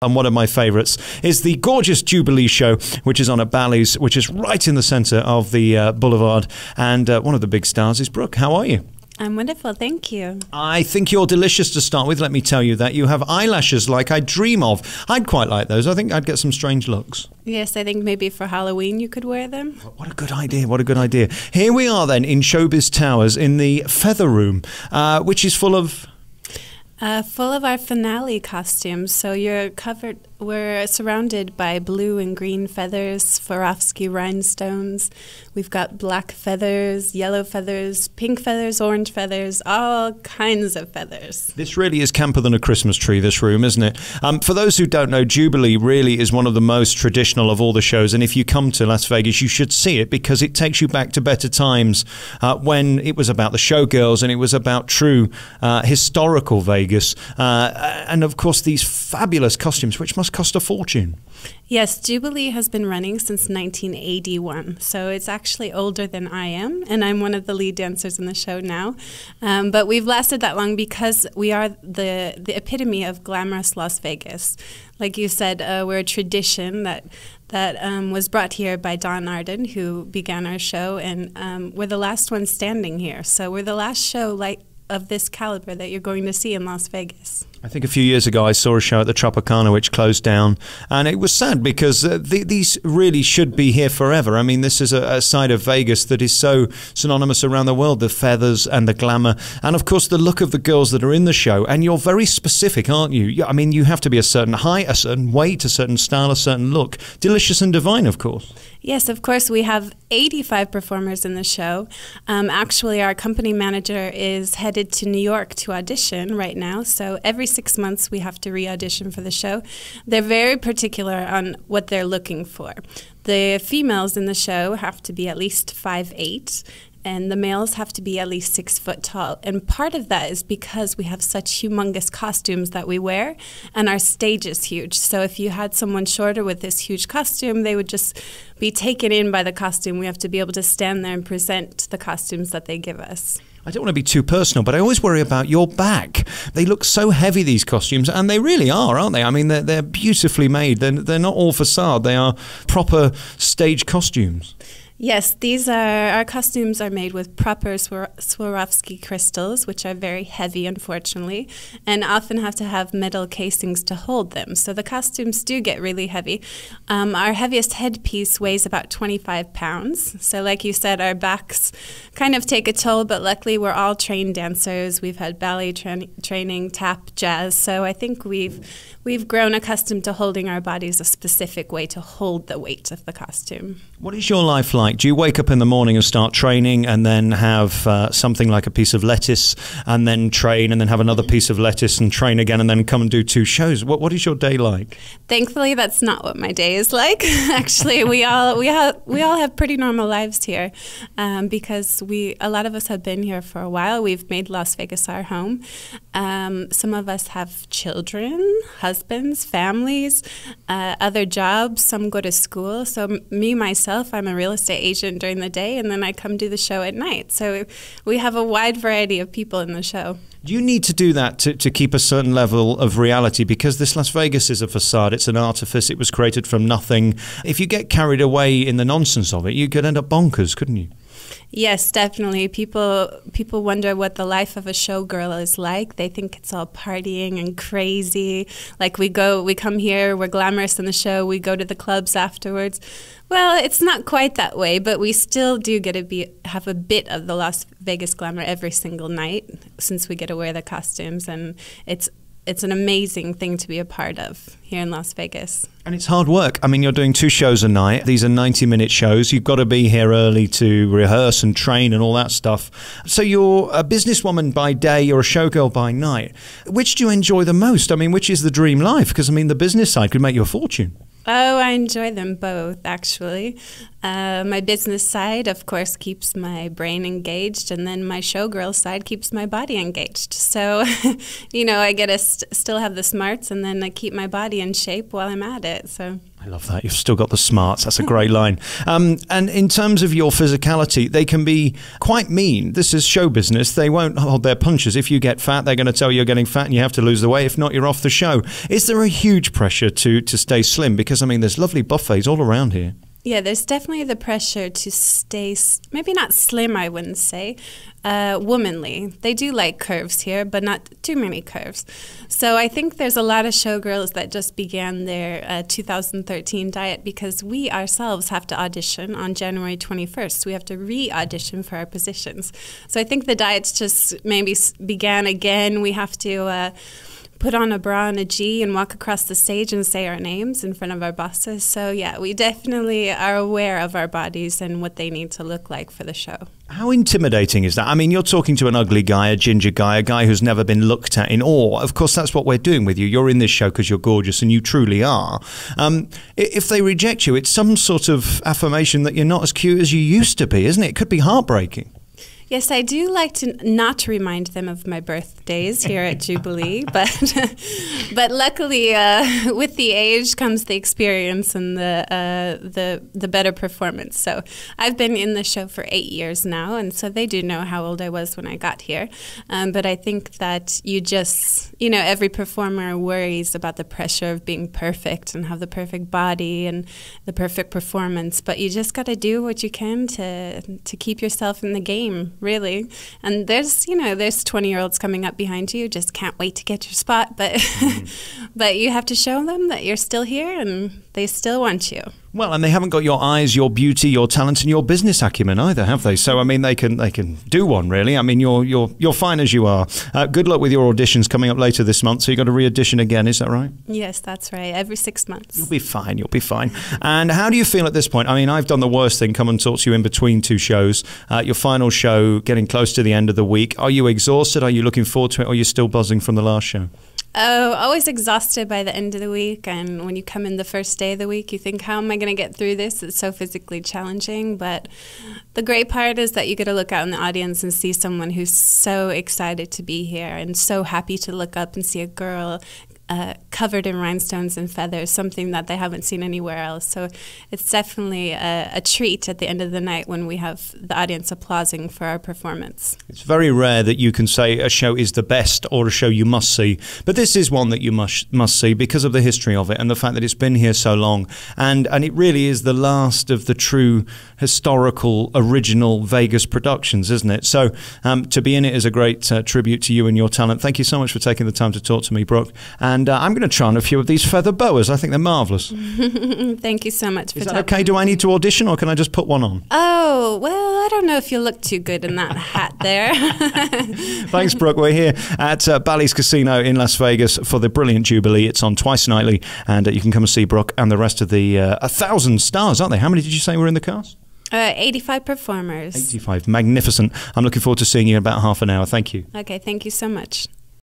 And one of my favourites is the gorgeous Jubilee show, which is on at Bally's, which is right in the centre of the boulevard. And one of the big stars is Brooke. How are you? I'm wonderful, thank you. I think you're delicious to start with. Let me tell you that. You have eyelashes like I dream of. I'd quite like those. I think I'd get some strange looks. Yes, I think maybe for Halloween you could wear them. What a good idea. What a good idea. Here we are then in Showbiz Towers in the Feather Room, which is full of... Full of our finale costumes. So we're surrounded by blue and green feathers, Swarovski rhinestones. We've got black feathers, yellow feathers, pink feathers, orange feathers, all kinds of feathers. This really is camper than a Christmas tree, this room, isn't it? For those who don't know, Jubilee really is one of the most traditional of all the shows. And if you come to Las Vegas, you should see it because it takes you back to better times when it was about the Showgirls and it was about true historical Vegas. And of course, these fabulous costumes, which must cost a fortune. Yes, Jubilee has been running since 1981, so it's actually older than I am, and I'm one of the lead dancers in the show now. But we've lasted that long because we are the epitome of glamorous Las Vegas. Like you said, we're a tradition that was brought here by Don Arden, who began our show, and we're the last one standing here. So we're the last show of this caliber that you're going to see in Las Vegas. I think a few years ago I saw a show at the Tropicana which closed down, and it was sad because these really should be here forever. I mean, this is a side of Vegas that is so synonymous around the world, the feathers and the glamour, and of course the look of the girls that are in the show. And you're very specific, aren't you? I mean, you have to be a certain height, a certain weight, a certain style, a certain look. Delicious and divine, of course. Yes, of course. We have 85 performers in the show. Actually, our company manager is headed to New York to audition right now, so every 6 months we have to re-audition for the show. They're very particular on what they're looking for. The females in the show have to be at least 5'8", and the males have to be at least 6 foot tall. And part of that is because we have such humongous costumes that we wear, and our stage is huge. So if you had someone shorter with this huge costume, they would just be taken in by the costume. We have to be able to stand there and present the costumes that they give us. I don't want to be too personal, but I always worry about your back. They look so heavy, these costumes, and they really are, aren't they? I mean, they're beautifully made. They're not all facade. They are proper stage costumes. Yes, our costumes are made with proper Swarovski crystals, which are very heavy, unfortunately, and often have to have metal casings to hold them. So the costumes do get really heavy. Our heaviest headpiece weighs about 25 pounds. So like you said, our backs kind of take a toll, but luckily we're all trained dancers. We've had ballet training, tap, jazz. So I think we've grown accustomed to holding our bodies a specific way to hold the weight of the costume. What is your life like? Do you wake up in the morning and start training and then have something like a piece of lettuce and then train and then have another piece of lettuce and train again and then come and do 2 shows? What is your day like? Thankfully, that's not what my day is like. Actually, we all have pretty normal lives here because a lot of us have been here for a while. We've made Las Vegas our home. Some of us have children, husbands, families, other jobs. Some go to school. So me, myself, I'm a real estate agent during the day, and then I come do the show at night. So we have a wide variety of people in the show. Do you need to do that to keep a certain level of reality? Because this Las Vegas is a facade, it's an artifice, it was created from nothing. If you get carried away in the nonsense of it, you could end up bonkers, couldn't you? Yes, definitely. People wonder what the life of a showgirl is like. They think it's all partying and crazy. Like we come here, we're glamorous in the show, we go to the clubs afterwards. Well, it's not quite that way, but we still do get to have a bit of the Las Vegas glamour every single night since we get to wear the costumes, and it's an amazing thing to be a part of here in Las Vegas. And it's hard work. I mean, you're doing 2 shows a night. These are 90-minute shows. You've got to be here early to rehearse and train and all that stuff. So you're a businesswoman by day, you're a showgirl by night. Which do you enjoy the most? I mean, which is the dream life? Because, I mean, the business side could make you a fortune. Oh, I enjoy them both, actually. My business side, of course, keeps my brain engaged, and then my showgirl side keeps my body engaged. So, you know, I get to still have the smarts, and then I keep my body in shape while I'm at it. So I I love that. You've still got the smarts. That's a great line. And in terms of your physicality, they can be quite mean. This is show business. They won't hold their punches. If you get fat, they're going to tell you you're getting fat and you have to lose the weight. If not, you're off the show. Is there a huge pressure to stay slim? Because, I mean, there's lovely buffets all around here. Yeah, there's definitely the pressure to stay, maybe not slim, I wouldn't say, womanly. They do like curves here, but not too many curves. So I think there's a lot of showgirls that just began their 2013 diet because we ourselves have to audition on January 21st. We have to re-audition for our positions. So I think the diets just maybe began again. We have to put on a bra and a G and walk across the stage and say our names in front of our bosses. So yeah, we definitely are aware of our bodies and what they need to look like for the show. How intimidating is that? I mean, you're talking to an ugly guy, a ginger guy, a guy who's never been looked at in awe. Of course, that's what we're doing with you. You're in this show because you're gorgeous, and you truly are. If they reject you, it's some sort of affirmation that you're not as cute as you used to be, isn't it? It could be heartbreaking. Yes, I do like to not remind them of my birthdays here at Jubilee, but luckily with the age comes the experience and the better performance. So I've been in the show for 8 years now, and so they do know how old I was when I got here. But I think that every performer worries about the pressure of being perfect and have the perfect body and the perfect performance. But you just got to do what you can to keep yourself in the game. Really. And there's 20-year-olds coming up behind you, just can't wait to get your spot. But but you have to show them that you're still here and they still want you. Well, and they haven't got your eyes, your beauty, your talent, and your business acumen either, have they? So, I mean, they can do one, really. I mean, you're fine as you are. Good luck with your auditions coming up later this month. So you've got to re-audition again, is that right? Yes, that's right. Every 6 months. You'll be fine. You'll be fine. And how do you feel at this point? I mean, I've done the worst thing, come and talk to you in between two shows. Your final show, getting close to the end of the week. Are you exhausted? Are you looking forward to it? Or are you still buzzing from the last show? Oh, always exhausted by the end of the week. And when you come in the first day of the week, you think, how am I going to get through this? It's so physically challenging. But the great part is that you get to look out in the audience and see someone who's so excited to be here and so happy to look up and see a girl covered in rhinestones and feathers, something that they haven't seen anywhere else. So it's definitely a treat at the end of the night when we have the audience applauding for our performance. It's very rare that you can say a show is the best or a show you must see, but this is one that you must see because of the history of it and the fact that it's been here so long, and it really is the last of the true historical original Vegas productions, isn't it? So to be in it is a great tribute to you and your talent. Thank you so much for taking the time to talk to me, Brooke. And I'm going to try on a few of these feather boas. I think they're marvellous. Thank you so much for talking. Is that okay? Do I need to audition or can I just put one on? Oh, well, I don't know if you look too good in that hat there. Thanks, Brooke. We're here at Bally's Casino in Las Vegas for the brilliant Jubilee. It's on twice nightly, and you can come and see Brooke and the rest of the 1,000 stars, aren't they? How many did you say were in the cast? 85 performers. 85. Magnificent. I'm looking forward to seeing you in about half an hour. Thank you. Okay, thank you so much.